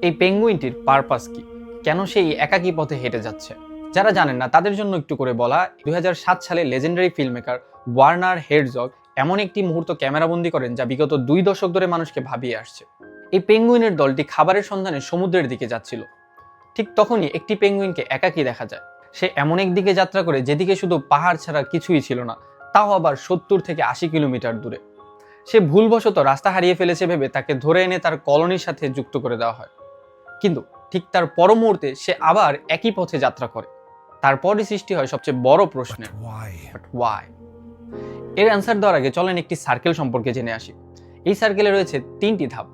এই পেঙ্গুইনটির পারপাস কি, কেন সেই একাকী পথে হেঁটে যাচ্ছে? যারা জানেন না তাদের জন্য একটু করে বলা, 2007 সালে লেজেন্ডারি ফিল্ম মেকার ওয়ার্নার হেরজগ এমন একটি মুহূর্ত ক্যামেরাবন্দি করেন যা বিগত 2 দশক ধরে মানুষকে ভাবিয়ে আসছে। এই পেঙ্গুইনের দলটি খাবারের সন্ধানে সমুদ্রের দিকে যাচ্ছিল। ঠিক তখনই একটি পেঙ্গুইনকে একাকী দেখা যায়। সে এমন এক দিকে যাত্রা করে যেদিকে শুধু পাহাড় ছাড়া কিছুই ছিল না, তাও আবার 70 থেকে 80 কিলোমিটার দূরে। সে ভুলবশত রাস্তা হারিয়ে ফেলেছে ভেবে তাকে ধরে এনে তার কলোনির সাথে যুক্ত করে দেওয়া হয়। কিন্তু ঠিক তার পর মুহূর্তে সে আবার একই পথে যাত্রা করে। তারপরই সৃষ্টি হয় সবচেয়ে বড় প্রশ্নের, বাট ওয়াই? এর অ্যান্সার দেওয়ার আগে চলেন একটি সার্কেল সম্পর্কে জেনে আসি। এই সার্কেলে রয়েছে 3টি ধাপ: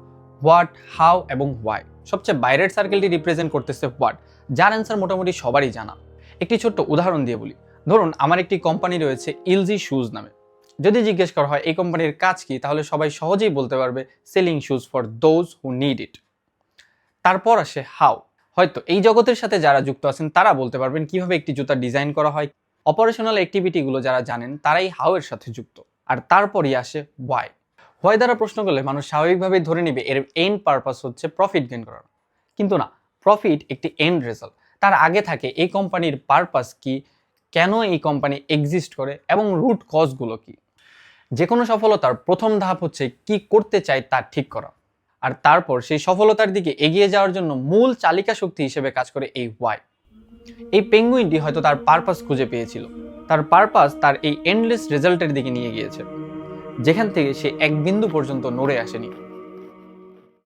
হোয়াট, হাউ এবং ওয়াই। সবচেয়ে বাইরের সার্কেলটি রিপ্রেজেন্ট করতেছে হোয়াট, যার অ্যান্সার মোটামুটি সবারই জানা। একটি ছোট্ট উদাহরণ দিয়ে বলি। ধরুন আমার একটি কোম্পানি রয়েছে ইলজি শুজ নামে। যদি জিজ্ঞেস করা হয় এই কোম্পানির কাজ কি, তাহলে সবাই সহজেই বলতে পারবে selling shoes for those who need it. তারপর আসে হাউ। হয়তো এই জগতের সাথে যারা যুক্ত আছেন তারা বলতে পারবেন কিভাবে একটি জুতা ডিজাইন করা হয়। অপারেশনাল অ্যাক্টিভিটিগুলো যারা জানেন তারাই হাউ এর সাথে যুক্ত। আর তারপরই আসে ওয়াই। হোয়াই দ্বারা প্রশ্ন করলে মানুষ স্বাভাবিকভাবেই ধরে নেবে এর এন্ড পারপাস হচ্ছে প্রফিট গেইন করার। কিন্তু না, প্রফিট একটি এন্ড রেজাল্ট। তার আগে থাকে এই কোম্পানির পারপাস কি, কেন এই কোম্পানি এক্সিস্ট করে এবং রুট কজগুলো কি। যে কোনো সফলতার প্রথম ধাপ হচ্ছে কি করতে চাই তা ঠিক করা। আর তারপর সেই সফলতার দিকে এগিয়ে যাওয়ার জন্য মূল চালিকা শক্তি হিসেবে কাজ করে এই ওয়াই। এই পেঙ্গুইনটি হয়তো তার পারপাস খুঁজে পেয়েছিল। তার পারপাস তার এই এন্ডলেস রেজাল্টের দিকে নিয়ে গিয়েছে, যেখান থেকে সে এক বিন্দু পর্যন্ত নড়ে আসেনি।